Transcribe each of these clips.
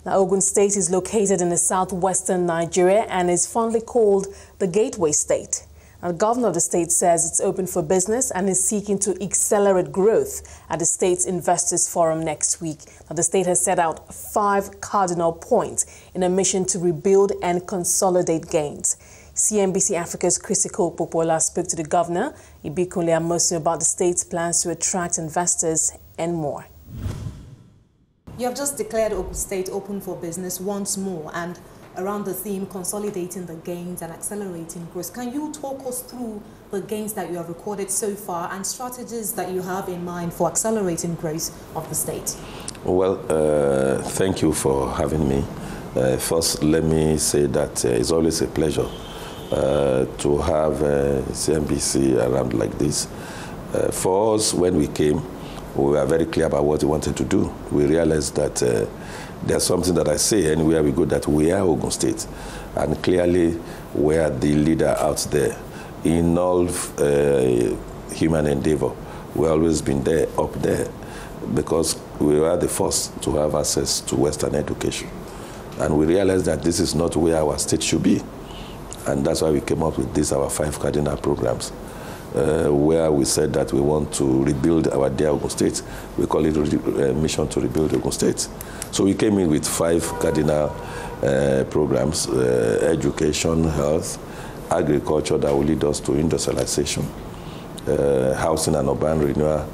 Now, Ogun State is located in the southwestern Nigeria and is fondly called the Gateway State. Now, the governor of the state says it's open for business and is seeking to accelerate growth at the state's Investors Forum next week. Now, the state has set out 5 cardinal points in a mission to rebuild and consolidate gains. CNBC Africa's Chritycole Popoola spoke to the governor, Ibikunle Amosun, about the state's plans to attract investors and more. You have just declared Ogun State open for business once more, and around the theme consolidating the gains and accelerating growth. Can you talk us through the gains that you have recorded so far and strategies that you have in mind for accelerating growth of the state? Well, thank you for having me. First, let me say that it's always a pleasure to have CNBC around like this. For us, when we came, we were very clear about what we wanted to do. We realized that there's something that I say anywhere we go, that we are Ogun State. And clearly, we are the leader out there in all human endeavor. We've always been there, up there, because we were the first to have access to Western education. And we realized that this is not where our state should be. And that's why we came up with this, our 5 cardinal programs. Where we said that we want to rebuild our dear Ogun State. We call it Mission to Rebuild Ogun State. So we came in with 5 cardinal programs: education, health, agriculture that will lead us to industrialization, housing and urban renewal,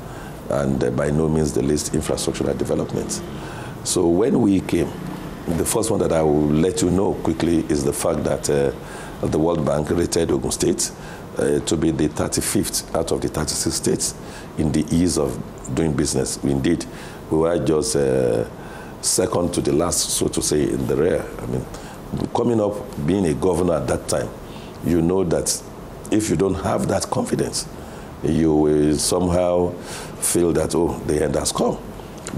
and by no means the least, infrastructural development. So when we came, the first one that I will let you know quickly is the fact that the World Bank rated Ogun State to be the 35th out of the 36 states in the ease of doing business. Indeed, we were just second to the last, so to say, in the rear. I mean, coming up, being a governor at that time, you know that if you don't have that confidence, you will somehow feel that, oh, the end has come.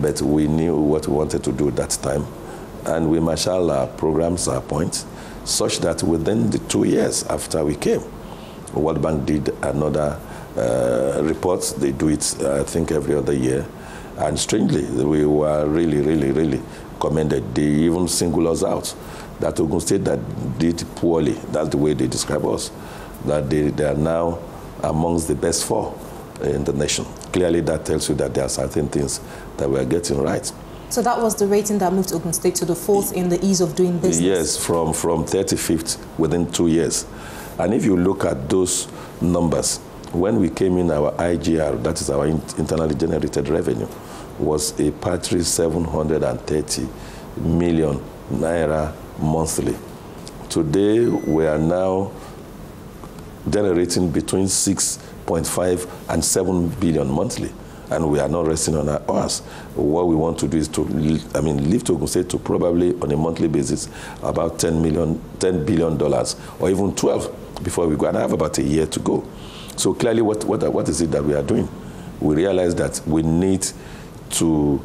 But we knew what we wanted to do at that time, and we marshaled our programs, our points, such that within the 2 years after we came, the World Bank did another report. They do it, I think, every other year. And strangely, we were really commended. They even singled us out. That Ogun State that did poorly, that's the way they describe us, that they are now amongst the best 4 in the nation. Clearly, that tells you that there are certain things that we are getting right. So that was the rating that moved Ogun State to the 4th in the ease of doing business? Yes, from 35th within 2 years. And if you look at those numbers, when we came in, our IGR, that is our internally generated revenue, was a paltry 730 million naira monthly. Today, we are now generating between 6.5 and 7 billion monthly. And we are not resting on our oars. What we want to do is to, lift Ogun State to probably, on a monthly basis, about $10 billion, or even 12 before we go. And I have about a year to go. So clearly, what is it that we are doing? We realize that we need to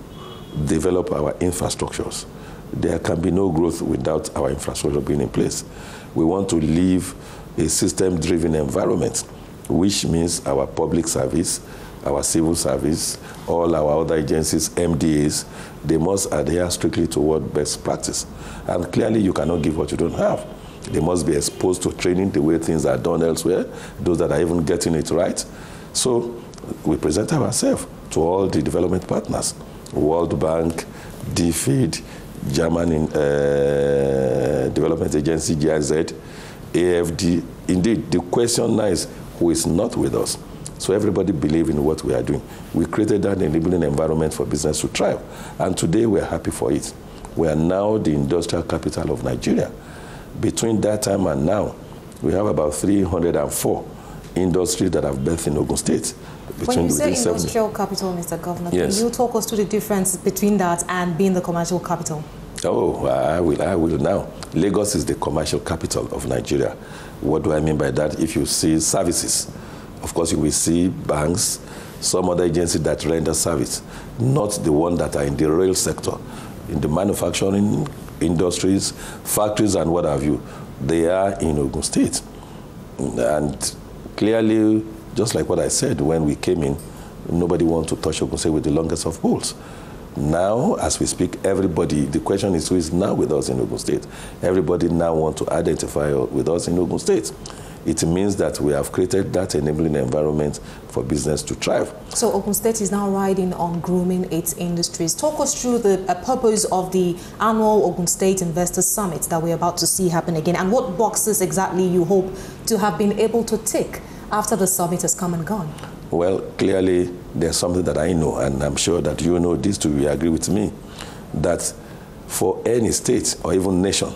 develop our infrastructures. There can be no growth without our infrastructure being in place. We want to live a system-driven environment, which means our public service, our civil service, all our other agencies, MDAs, they must adhere strictly to what best practice. And clearly, you cannot give what you don't have. They must be exposed to training the way things are done elsewhere, those that are even getting it right. So we present ourselves to all the development partners, World Bank, DFID, German Development Agency, GIZ, AFD. Indeed, the question now is, who is not with us? So everybody believes in what we are doing. We created that enabling environment for business to thrive. And today we are happy for it. We are now the industrial capital of Nigeria. Between that time and now, we have about 304 industries that have birthed in Ogun State. When you say industrial capital, Mr. Governor, yes, can you talk us through the difference between that and being the commercial capital? Oh, I will now. Lagos is the commercial capital of Nigeria. What do I mean by that? If you see services, of course, you will see banks, some other agencies that render service, not the one that are in the rail sector, in the manufacturing industries, factories, and what have you. They are in Ogun State. And clearly, just like what I said when we came in, nobody wants to touch Ogun State with the longest of poles. Now, as we speak, everybody, the question is who is now with us in Ogun State. Everybody now wants to identify with us in Ogun State. It means that we have created that enabling environment for business to thrive. So Ogun State is now riding on grooming its industries. Talk us through the purpose of the annual Ogun State Investors Summit that we're about to see happen again, and what boxes exactly you hope to have been able to tick after the summit has come and gone. Well, clearly, there's something that I know, and I'm sure that you know this too, you agree with me, that for any state or even nation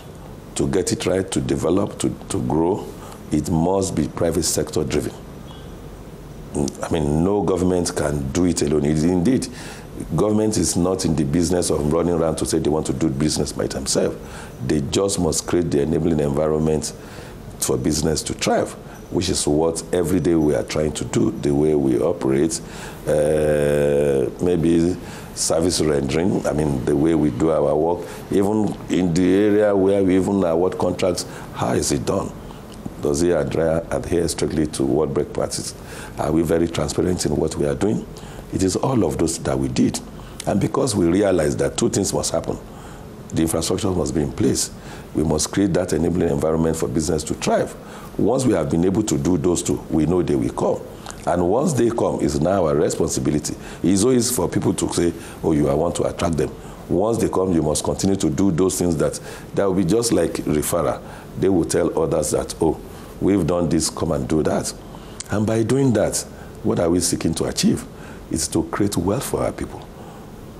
to get it right, to develop, to grow, it must be private sector driven. I mean, no government can do it alone. Indeed, government is not in the business of running around to say they want to do business by themselves. They just must create the enabling environment for business to thrive, which is what every day we are trying to do, the way we operate, maybe service rendering, I mean, the way we do our work, even in the area where we even award contracts, how is it done? Does it adhere strictly to world break practice? Are we very transparent in what we are doing? It is all of those that we did. And because we realized that two things must happen. The infrastructure must be in place. We must create that enabling environment for business to thrive. Once we have been able to do those two, we know they will come. And once they come, it's now our responsibility. It's always for people to say, oh, I want to attract them. Once they come, you must continue to do those things that will be just like referral. They will tell others that, oh, we've done this, come and do that. And by doing that, what are we seeking to achieve? It's to create wealth for our people,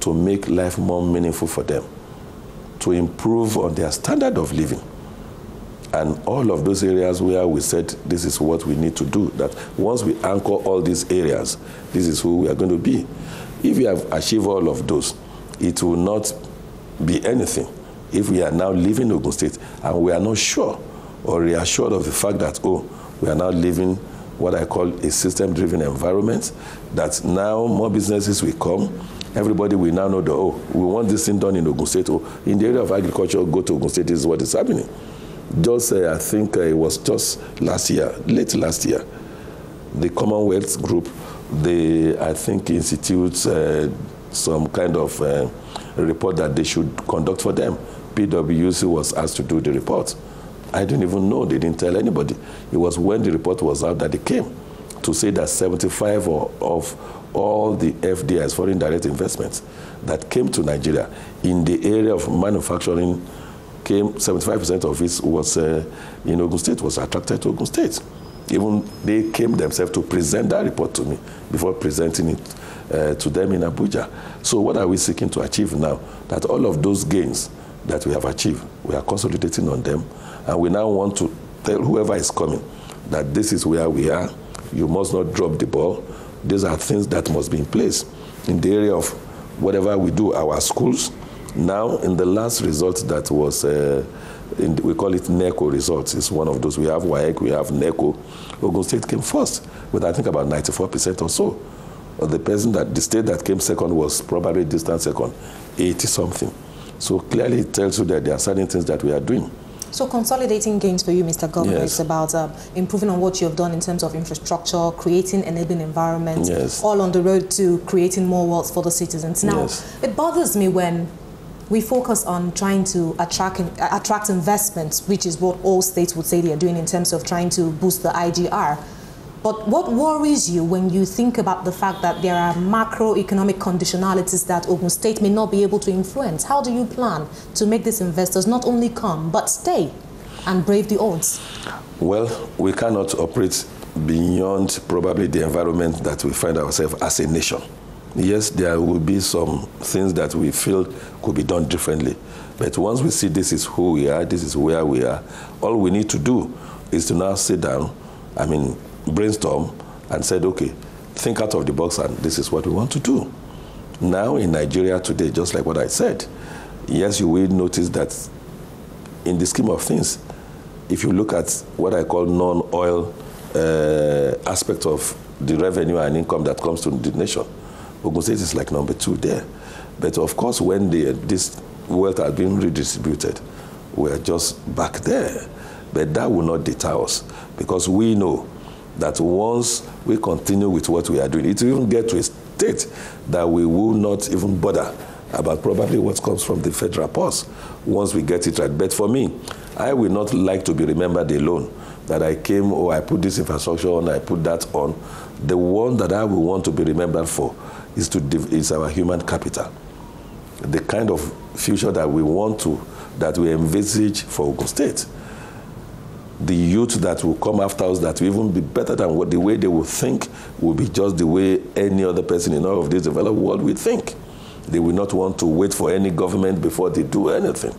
to make life more meaningful for them, to improve on their standard of living. And all of those areas where we said this is what we need to do, that once we anchor all these areas, this is who we are going to be. If we have achieved all of those, it will not be anything if we are now living in Ogun State and we are not sure or reassured of the fact that, oh, we are now living what I call a system-driven environment, that now more businesses will come. Everybody will now know that, oh, we want this thing done in Ogun State. Oh, in the area of agriculture, go to Ogun State, this is what is happening. Just, I think it was just last year, late last year, the Commonwealth Group, I think, institutes some kind of report that they should conduct for them. PwC was asked to do the report. I didn't even know, they didn't tell anybody. It was when the report was out that they came to say that 75 of all the FDIs, foreign direct investments, that came to Nigeria in the area of manufacturing, 75% of it was in Ogun State, was attracted to Ogun State. Even they came themselves to present that report to me before presenting it to them in Abuja. So what are we seeking to achieve now? That all of those gains that we have achieved, we are consolidating on them, and we now want to tell whoever is coming that this is where we are, you must not drop the ball. These are things that must be in place. In the area of whatever we do, our schools, now in the last result that was, we call it NECO results, it's one of those. We have WAEC, we have NECO. Ogun State came first with I think about 94% or so. The state that came second was probably distant second, 80-something. So clearly it tells you that there are certain things that we are doing. So consolidating gains for you, Mr. Governor, yes. is about improving on what you have done in terms of infrastructure, creating enabling environments, yes. all on the road to creating more wealth for the citizens. Now, yes. It bothers me when we focus on trying to attract investments, which is what all states would say they are doing in terms of trying to boost the IGR. But what worries you when you think about the fact that there are macroeconomic conditionalities that Ogun State may not be able to influence? How do you plan to make these investors not only come, but stay and brave the odds? Well, we cannot operate beyond probably the environment that we find ourselves as a nation. Yes, there will be some things that we feel could be done differently. But once we see this is who we are, this is where we are, all we need to do is to now sit down, brainstorm and said, okay, think out of the box and this is what we want to do. Now in Nigeria today, just like what I said, yes, you will notice that in the scheme of things, if you look at what I call non-oil aspect of the revenue and income that comes to the nation, Ogun State is like number 2 there. But of course, when this wealth has been redistributed, we're just back there. But that will not deter us because we know that once we continue with what we are doing, it will even get to a state that we will not even bother about probably what comes from the federal purse once we get it right. But for me, I will not like to be remembered alone, that I came, or I put this infrastructure on, I put that on. The one that I will want to be remembered for is our human capital. The kind of future that we want to, that we envisage for Ogun State. The youth that will come after us, that will even be better than what the way they will think, will be just the way any other person in all of this developed world will think. They will not want to wait for any government before they do anything.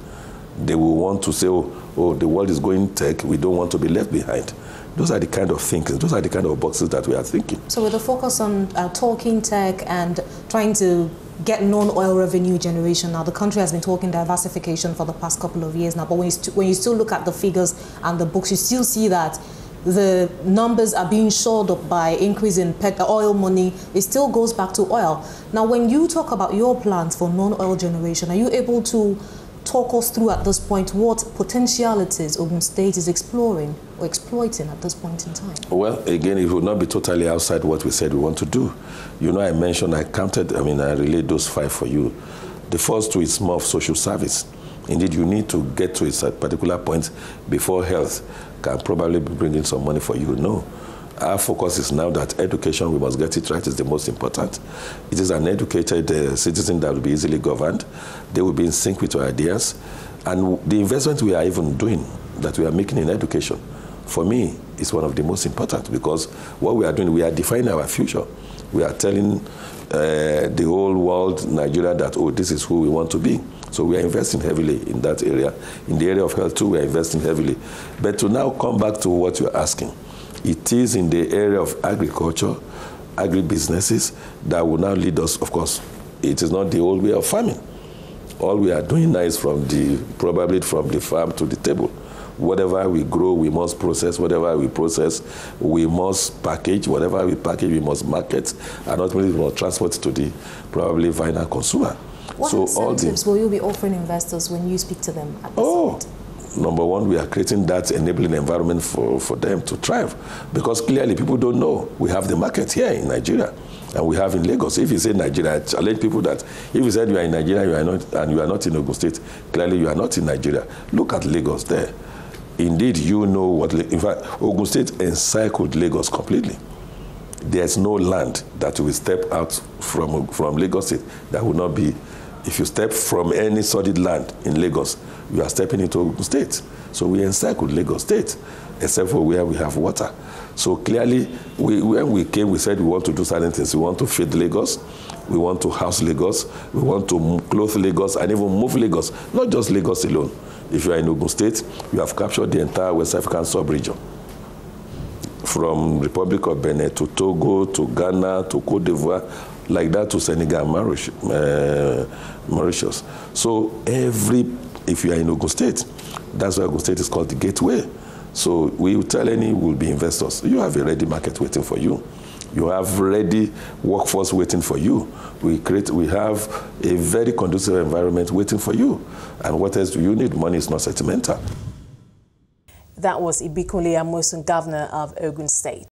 They will want to say, oh, the world is going tech, we don't want to be left behind. Those are the kind of thinking, those are the kind of boxes that we are thinking. So with the focus on talking tech and trying to get non-oil revenue generation, now the country has been talking diversification for the past couple of years now, but when you still look at the figures and the books, you still see that the numbers are being shored up by increase in oil money. It still goes back to oil. Now, when you talk about your plans for non-oil generation, are you able to talk us through at this point what potentialities Ogun State is exploring or exploiting at this point in time? Well, again, it will not be totally outside what we said we want to do. You know, I relayed those 5 for you. The first 2 is more of social service. Indeed, you need to get to a particular point before health can probably be bringing some money for you. No. Our focus is now that education, we must get it right, is the most important. It is an educated citizen that will be easily governed. They will be in sync with our ideas. And the investment we are even doing, that we are making in education, for me, is one of the most important, because what we are doing, we are defining our future. We are telling the whole world, Nigeria, that, oh, this is who we want to be. So we are investing heavily in that area. In the area of health, too, we are investing heavily. But to now come back to what you're asking, it is in the area of agriculture, agribusinesses, that will now lead us. Of course, it is not the old way of farming. All we are doing now is probably from the farm to the table. Whatever we grow, we must process. Whatever we process, we must package. Whatever we package, we must market. And ultimately, we must transport to the probably final consumer. What incentives will you be offering investors when you speak to them at this point? Number one, we are creating that enabling environment for them to thrive. Because clearly, people don't know we have the market here in Nigeria. And we have in Lagos. If you say Nigeria, I challenge people that if you said you are in Nigeria, you are not, and you are not in Ogun State, clearly you are not in Nigeria. Look at Lagos there. Indeed, you know what, in fact, Ogun State encircled Lagos completely. There's no land that will step out from Lagos State that will not be, if you step from any solid land in Lagos, you are stepping into Ogun State. So we encircled Lagos State, except for where we have water. So clearly, when we came, we said we want to do certain things. We want to feed Lagos, we want to house Lagos, we want to clothe Lagos, and even move Lagos, not just Lagos alone. If you are in Ogun State, you have captured the entire West African sub-region. From Republic of Benin to Togo, to Ghana, to Cote d'Ivoire, like that to Senegal, Mauritius. So if you are in Ogun State, that's why Ogun State is called the gateway. So we will tell any will-be investors, you have a ready market waiting for you. You have ready workforce waiting for you. We have a very conducive environment waiting for you. And what else do you need? Money is not sentimental. That was Ibikunle Amosun, Governor of Ogun State.